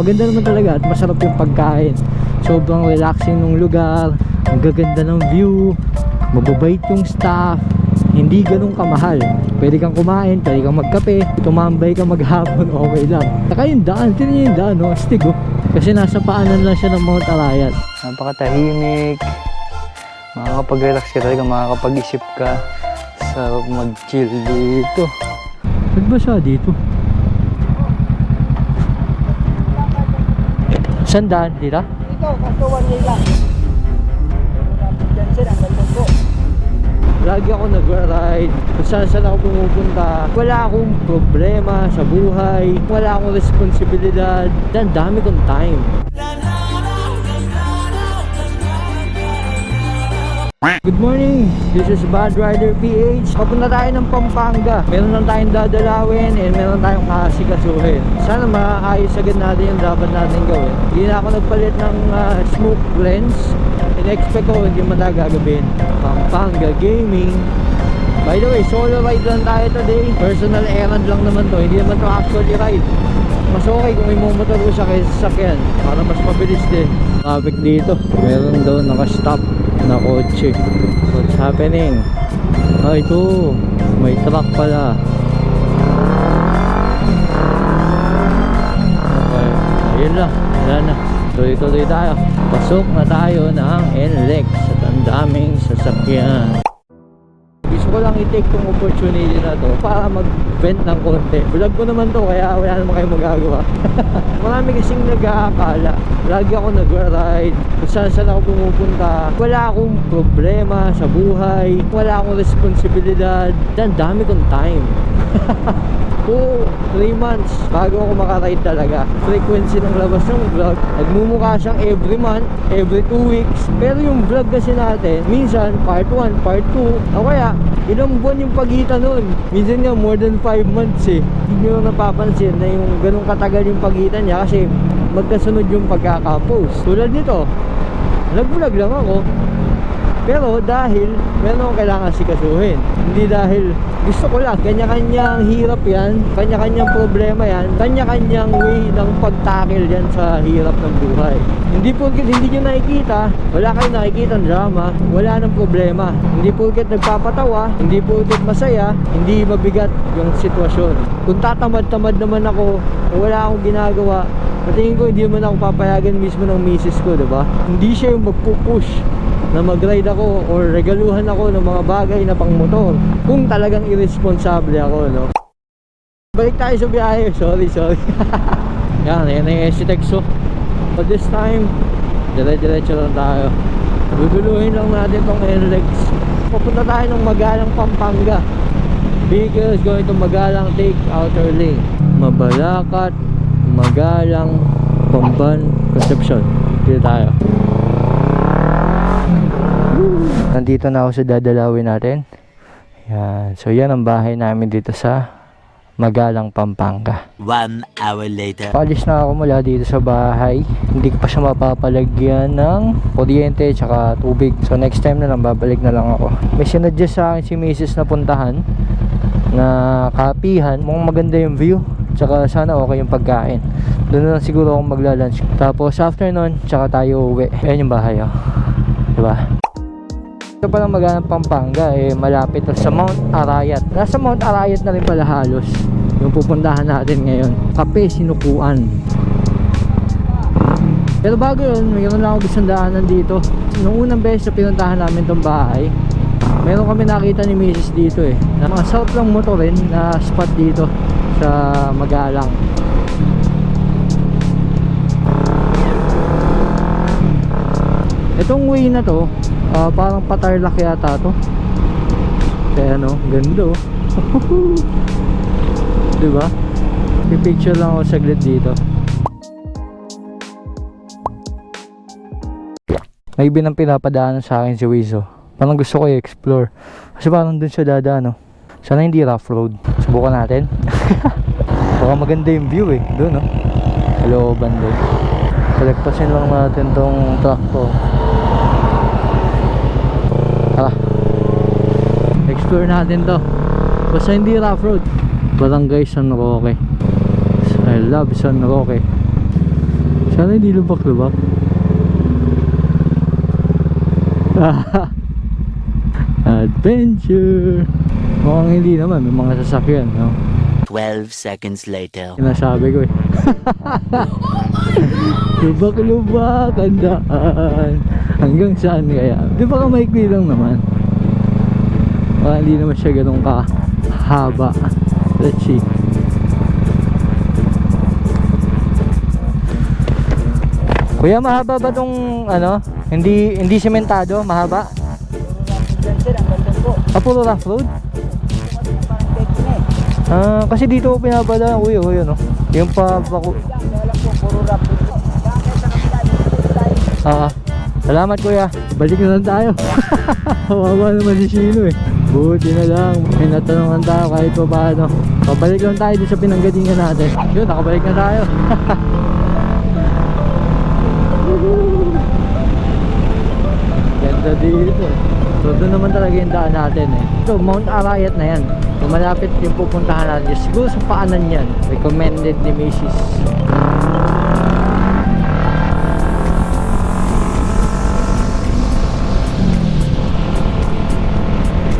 Maganda naman talaga at masarap yung pagkain. Sobrang relaxing ng lugar, ang gaganda ng view, mababait yung staff, hindi ganun kamahal. Pwede kang kumain, pwede kang magkape, tumambay ka maghapon, okay lang. Saka yung daan, tinan nyo yung daan, no? Astig, oh. Kasi nasa paanan lang siya ng Mount Arayat. Napakatahimik, makakapag-relax ka talaga, makakapag-isip ka. Sarap mag-chill dito. Ba't ba siya dito? Saan daan? Dito? Ito, kaso 1 day lang. Diyan sila, nandun po. Lagi ako nag-ride. Kung saan ako pumupunta, wala akong problema sa buhay, wala akong responsibilidad. Ang dami kong time. Good morning! This is Bad Rider PH. Papunta tayo ng Pampanga. Meron lang tayong dadalawin and meron tayong kaasikasuhin. Sana maayos agad natin yung dapat natin gawin. Hindi na ako nagpalit ng smoke lens. In-expect ko hindi man na gagawin. Pampanga Gaming. By the way, solo ride lang tayo today. Personal errand lang naman to. Hindi naman to actually ride. Mas okay kung may motor ko siya kaysa sasakyan para mas mabilis din. Traffic dito. Meron daw nakastop na kotse. What's happening? Ah, ito. May truck pala. Okay. Ayun lang. Wala na. Tuloy-tuloy tayo. Pasok na tayo ng NLEX at ang daming sasakyan. Gusto ko lang i-take tong opportunity na to para mag-vent ng konti. Vlog ko naman to kaya wala naman kayong magagawa. Marami kasing nag-aakala. Lagi ako nag-ride. Kung saan ako pumupunta, wala akong problema sa buhay, wala akong responsibilidad. Ang dami kong time. 3 months bago ako makaride talaga. Frequency ng labas ng vlog, nagmumukha siyang every month, every 2 weeks. Pero yung vlog kasi natin, minsan part 1, part 2, o kaya ilang buwan yung pagitan nun. Minsan nga more than 5 months eh. Hindi nyo napapansin na yung ganun katagal yung pagitan niya kasi magkasunod yung pagkakapost. Tulad nito, nag-vlog lang ako. Pero dahil meron akong kailangan sikasuhin. Hindi dahil gusto ko lang. Kanya-kanyang hirap yan, kanya-kanyang problema yan, kanya-kanyang way ng pagtakil yan sa hirap ng buhay. Hindi porket hindi nyo nakikita, wala kayong nakikita ng drama, wala nang problema. Hindi porket nagpapatawa, hindi porket masaya, hindi mabigat yung sitwasyon. Kung tatamad-tamad naman ako, wala akong ginagawa, patingin ko hindi naman ako papayagan mismo ng misis ko, diba? Hindi siya yung magpupush na mag-ride ako or regaluhan ako ng mga bagay na pang motor kung talagang irresponsible ako, no? Balik tayo sa biyahe. Sorry yan na yung SCTEXO. But this time dire-diretso lang tayo. Guguluhin lang natin tong NLEX. Papunta tayo ng Magalang, Pampanga. Vehicle is going to Magalang, take outer lane. Mabalacat, Magalang, Pamban, Concepcion. Dito tayo. Nandito na ako sa dadalawin natin. Yan. So yan ang bahay namin dito sa Magalang, Pampanga. 1 hour later. Paalis na ako mula dito sa bahay. Hindi ko pa siya mapapalagyan ng kuryente tsaka tubig. So next time na lang, babalik na lang ako. May sinadjust sa akin si Mrs. na puntahan na kapihan. Mukhang maganda yung view. Tsaka sana okay yung pagkain. Doon na lang siguro akong magla-lunch. Tapos after nun, tsaka tayo uwi. Ayan yung bahay, oh. Diba? Ito palang Magalang, Pampanga malapit sa Mount Arayat. Nasa Mount Arayat na rin pala halos yung pupuntahan natin ngayon. Kape Sinukuan. Pero bago yun, mayroon lang ako gustong daanan dito. Nung unang beses na pinuntahan namin tong bahay, meron kami nakita ni Mrs. dito na mga sarap lang motorin na spot dito sa Magalang. Itong way na to, parang patarlak yata to. Kaya ganda oh. Diba? Pipicture lang ako saglit dito. May binang pinapadaanan sa akin si Wizo. Parang gusto ko i-explore. Kasi parang dun siya dadaan, no? Sana hindi rough road. Subukan natin. Baka maganda yung view doon, no? Kalooban doon. Kolektasin lang natin tong tractor. Tara, explore natin to. Basta hindi rough road. Barangay San Roque. I love San Roque. Sana hindi lubak-lubak. Adventure. Mukhang hindi naman, may mga sasakyan, no? 12 seconds later. Sinasabi ko eh. Lubak-lubak, ang daan. Hanggang saan kaya? Di ba maikli lang naman? Baka hindi naman siya ganun kahaba. Let's see. Kuya, mahaba ba tong ano? Hindi sementado, mahaba? Yan sir, ang ganda po. Puro rough road? Parang take na eh. Kasi dito ko pinabala kuya, ano? Yung Yan, wala po, puro rap po. Bakit sa kapila, dito tayo. Salamat kuya. Balik na lang tayo. Kawawa naman si Shino eh. Buti na lang. May natanungan tayo kahit pa paano. Pabalik lang tayo doon sa pinanggalingan natin. Yun, nakabalik na tayo. Ganda dito. So doon naman talaga yung daan natin eh. So Mount Arayat na yan. So malapit yung pupuntahan natin. Siguro sa paanan yan. Recommended ni Macy's.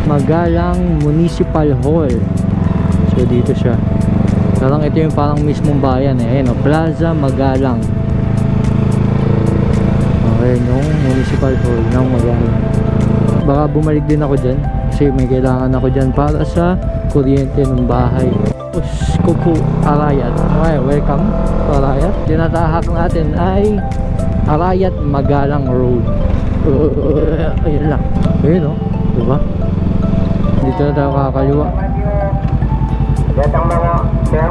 Magalang Municipal Hall. So dito siya. Parang ito yung parang mismong bayan eh. Ayun o, Plaza Magalang. Okay, yung Municipal Hall ng Magalang. Baka bumalik din ako dyan kasi may kailangan ako dyan para sa kuryente ng bahay. Kuku Arayat. Okay, welcome to Arayat. Tinatahak natin ay Arayat Magalang Road. Ayun lang. Ayun o, diba? Dito na tayo kakaliwa. Datang mga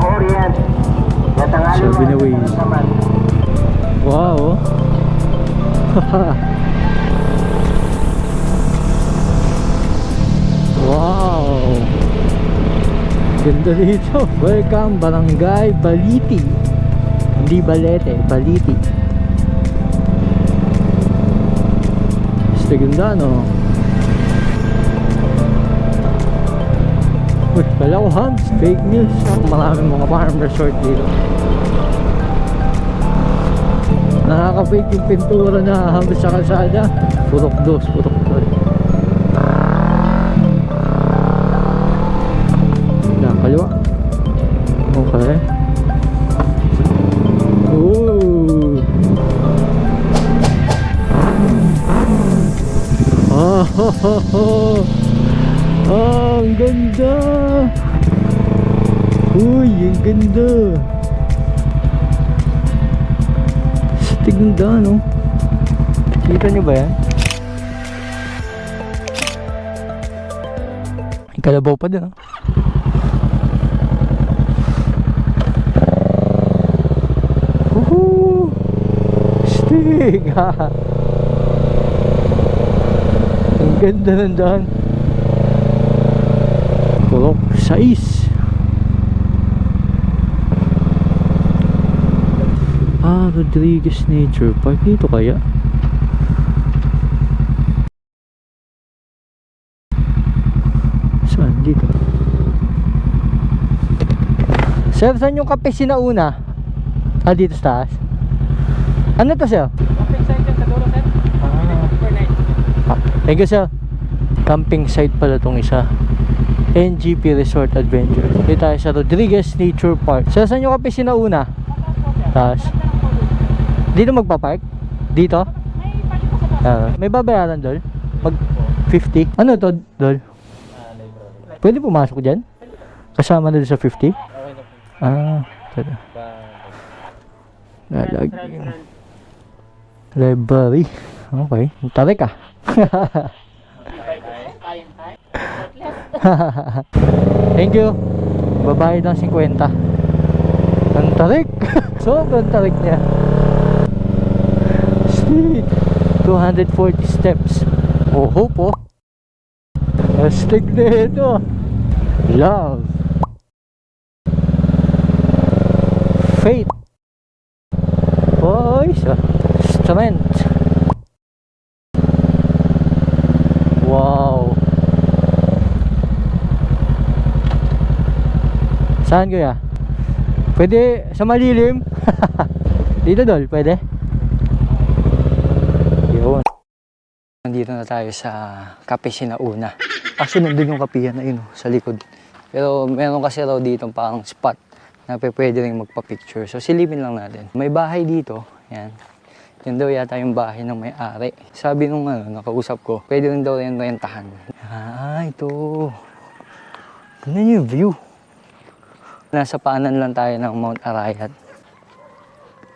Orient. Datang Sabi na Waze. Wow. Wow. Ganda dito. Welcome Barangay Baliti. Hindi Balete, Baliti. Basta ganda no. Kala ko hubs, fake news. Maraming mga farm resort dito. Nakaka-fake yung pintura na hubs sa kalsada. Purok dos, purok dos. Kaliwa. Okay. Ooh. Oh, ang ganda. Uy, ang ganda. Tignan no. Kita nyo ba yan? Ang kalabaw pa din Woohoo! Stig! Ang ganda ng daan. Purok 6. Rodriguez Nature Park. Dito kaya? Saan? Dito. Sir, saan yung kape sinauna? Dito sa taas. Ano to sir? Camping site yan sa Doro, sir. Overnight. Thank you sir. Camping site pala tong isa. NGP Resort Adventure. Dito tayo sa Rodriguez Nature Park. Sir, saan yung kape sinauna? Taas. Dito magpa-park? Dito? May babayaran dol? Mag 50? Ano to dol? Pwede pumasok dyan? Kasama na doon sa 50? Tada. Library. Okay. Tarik ah. Thank you. Babayad ng 50. Ang tarik. Sobrang tarik niya. Steep. 240 steps. Oh, hope oh. Astig na ito. Love. Faith. Boys. Strength. Wow. Saan kaya? Pwede sa malilim? Dito Dol, pwede? Yun. Nandito na tayo sa Cafe Sinauna. Actually, nandun yung kapihan na yun, sa likod. Pero meron kasi raw dito parang spot na pwede rin magpa-picture. So silipin lang natin. May bahay dito. Yan. Yan daw yata yung bahay ng may-ari. Sabi nung nakausap ko, pwede rin daw rin rentahan. Ito. Tignan niyo yung view. Nasa paanan lang tayo ng Mount Arayat.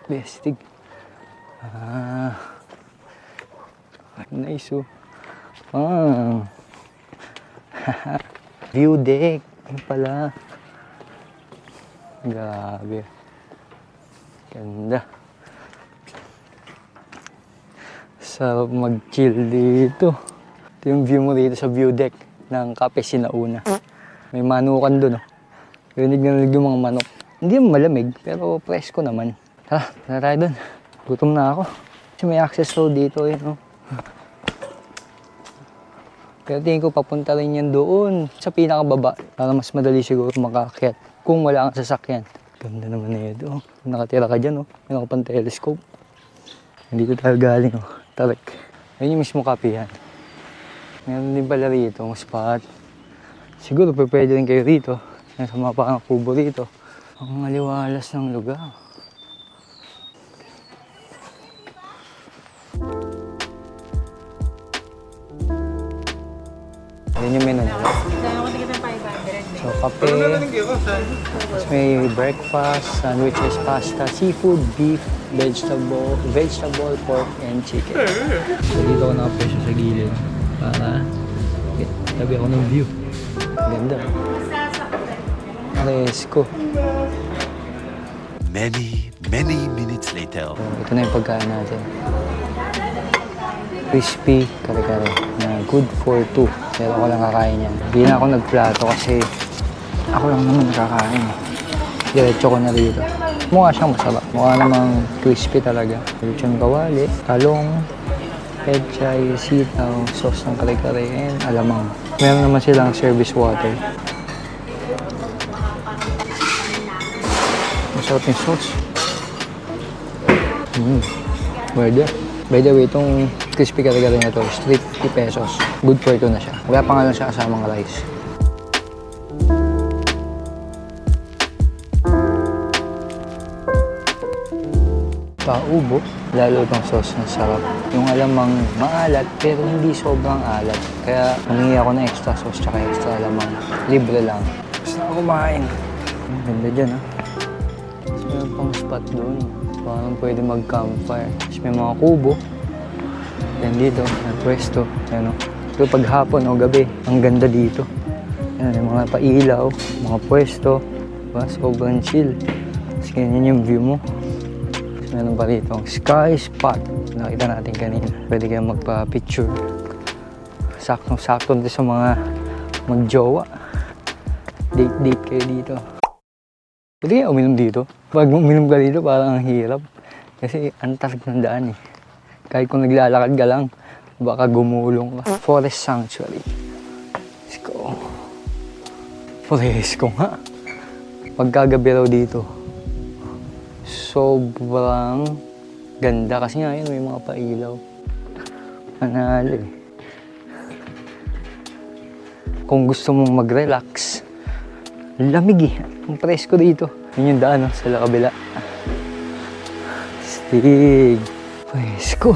Bestig. Nice oh. View deck. Yan pala. Grabe. Ganda. Sarap mag-chill dito. Ito yung view mo dito sa view deck ng Cafe Sinauna. May manukan dun, oh. Rinig na rinig yung mga manok. Hindi yung malamig, pero presko naman. Tara, tara tayo dun. Gutom na ako. Kasi may access road dito, eh, no? Pero tingin ko papunta rin yan doon sa pinakababa para mas madali siguro makaakyat kung wala kang sasakyan. Ganda naman na ito. Oh. Nakatira ka dyan, oh. Meron ka pang telescope. Dito tayo galing, oh. Tarik. Ayun yung mismo kapihan. Meron din pala rito, ang spot. Siguro pwede rin kayo rito. Sa mga parang kubo rito. Ang maliwalas ng lugar. Yan yung menu nila. So, kape. Tapos may breakfast, sandwiches, pasta, seafood, beef, vegetable, pork, and chicken. So, dito ako nakapresyo sa gilid para tabi ako ng view. Ganda. Presko. Many minutes later. So, ito na yung pagkain natin. Crispy kare-kare na good for two. Pero ako lang kakain yan. Hindi na ako nagplato kasi ako lang naman nakakain. Diretso ko na rito. Mukha siyang masarap. Mukha namang crispy talaga. Lechon kawali, talong, pechay, sitaw, sauce ng kare-kare, and alamang. Meron naman silang service water. Masarap yung sauce. Pwede. By the way, itong crispy kare-kare na ito is 350 pesos. Good for ito na siya. Wala pa nga lang siya kasamang rice. Paubo. Lalo itong sauce na sarap. Yung alamang maalat pero hindi sobrang alat. Kaya humingi ako ng extra sauce tsaka extra alamang. Libre lang. Gusto na kumain. Ganda dyan ha. Tapos meron pang spot doon. Parang pwede mag-campfire. Tapos may mga kubo. Yan dito, may pwesto. Yan o. Pero pag hapon o gabi, ang ganda dito. Yan, yung mga pailaw, mga pwesto. Diba? Sobrang chill. Tapos ganyan yung view mo. Tapos meron pa dito ang sky spot. Nakita natin kanina. Pwede kayong magpa-picture. Sakto-sakto dito sa mga mag-jowa. Date kayo dito. Pwede kaya uminom dito. Pag uminom ka dito, parang ang hirap. Kasi ang tarik ng daan eh. Kahit kung naglalakad ka lang, baka gumulong ka. Forest Sanctuary. Let's go. Presko nga. Pagkagabi raw dito, sobrang ganda. Kasi nga yun, may mga pailaw. Manalo eh. Kung gusto mong mag-relax, lamig eh. Ang presko dito. Yun yung daan, no? Sa kabila. Stig. Presko.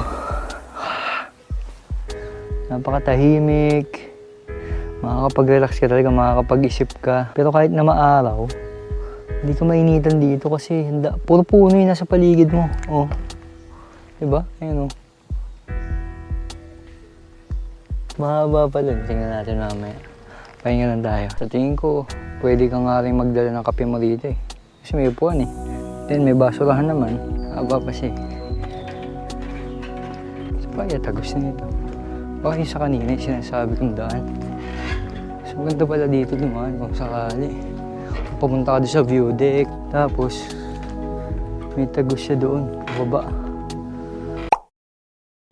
Napakatahimik. Makakapag-relax ka talaga, makakapag-isip ka. Pero kahit na maaraw, hindi ka mainitan dito kasi puro puno yung nasa paligid mo. Oh. Diba? Ayun oh. Mahaba pa dun. Tingnan natin mamaya. Pahinga lang tayo. Sa tingin ko, pwede ka nga rin magdala ng kape mo dito eh. Kasi may upuan eh. Then may basurahan naman. Haba pa siya eh. So kaya tagos na ito. Baka yung sa kanina yung sinasabi kong daan. So ganda pala dito dumaan kung sakali. Pumunta ka doon sa view deck. Tapos may tagos siya doon. Baba.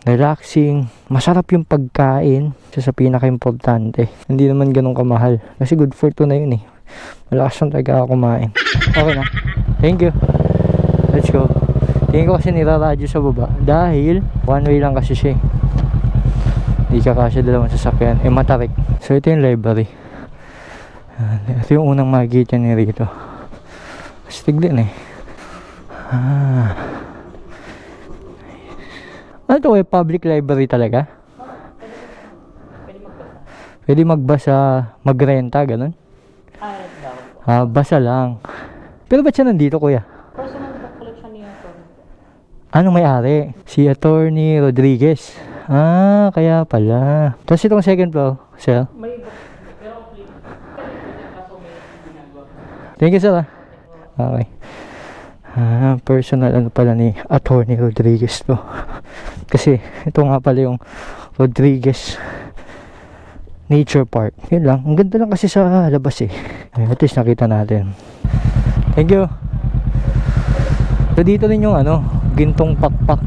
Relaxing. Masarap yung pagkain. Isa sa pinaka-importante. Hindi naman ganun kamahal. Kasi good for two na yun eh. Malakas lang talaga ako kumain. Okay na. Thank you. Let's go. Tingin ko kasi niraradyo sa baba dahil one way lang kasi siya. Hindi kakasya dalawang sasakyan. Matarik. So ito yung library. Ito yung unang makikita niya rito. Astig din eh. Ano to eh? Public library talaga? Pwede magbasa, magrenta, ganun? Basa lang. Pero ba't siya nandito, kuya? Personal book collection niya ito. Ano may-ari? Si Attorney Rodriguez. Kaya pala. Tapos itong second floor, sir? May book. Pero complete. Kaso may ginagawa. Thank you, sir. Okay. Personal ano pala ni Attorney Rodriguez to. Kasi ito nga pala yung Rodriguez Nature Park. Yun lang. Ang ganda lang kasi sa labas eh. At least nakita natin. Thank you. So dito rin yung ano, Gintong Pakpak.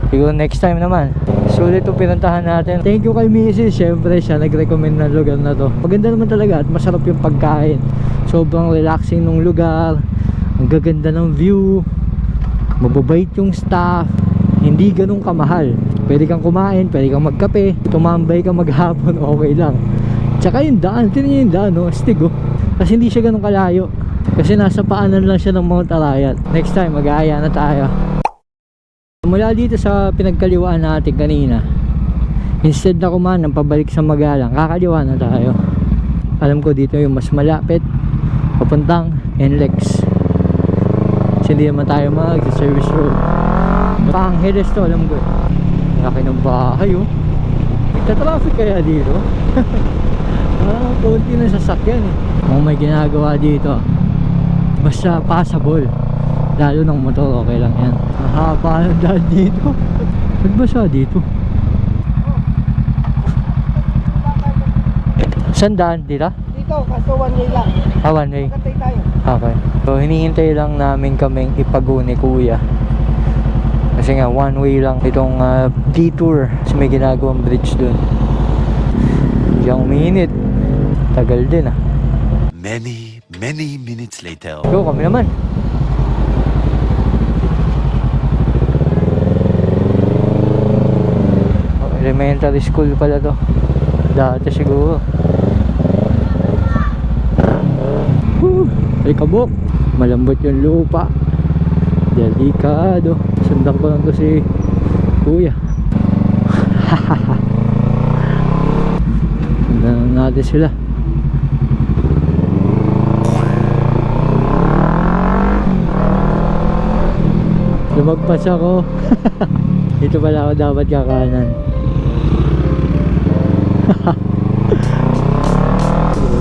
Siguro next time naman. So ito pinuntahan natin. Thank you kay Mrs. Siyempre siya nag-recommend ng lugar na to. Maganda naman talaga at masarap yung pagkain. Sobrang relaxing ng lugar. Ang gaganda ng view. Mababait yung staff. Hindi ganun kamahal. Pwede kang kumain, pwede kang magkape, tumambay ka maghapon, okay lang. Tsaka yung daan, tinan nyo yung daan, no? Astig, oh. Kasi hindi siya ganun kalayo. Kasi nasa paanan lang siya ng Mount Arayat. Next time, mag-aaya na tayo. Mula dito sa pinagkaliwaan natin kanina, instead na kumanan pabalik sa Magalang, kakaliwa na tayo. Alam ko dito yung mas malapit, papuntang NLEX. Kasi hindi naman tayo mag-service road. Pangheles to, alam ko eh. Laki ng bahay, oh. Nagta-traffic kaya dito? Konti na sasakyan eh. Kung may ginagawa dito, basta passable. Lalo ng motor, okay lang yan. Mahaba ng daan dito. Nagbasa dito. Saan daan? Dito? Dito, kaso one way lang. One way. Magkatay tayo. Okay. So hinihintay lang namin kaming ipaguni kuya. Kasi nga one way lang itong detour. Kasi may ginagawang bridge dun. Yung umiinit. Tagal din ah. Many minutes later. So kami naman. Elementary school pala to. Dati siguro. Ay kabok. Malambot yung lupa. Delikado. Sundan ko lang to si kuya. Sundan natin sila. Lumagpas ako. Dito pala ako dapat kakanan.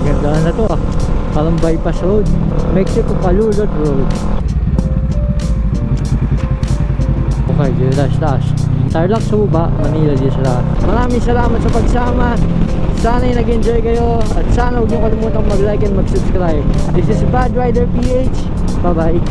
Ganda na to ah. Parang bypass road. Mexico Calulot Road. Okay, dito taas. Tarlac sa baba, Manila dito sa lahat. Maraming salamat sa pagsama. Sana'y nag-enjoy kayo. At sana huwag niyo kalimutang mag-like and mag-subscribe. This is Bad Rider PH. Bye bye.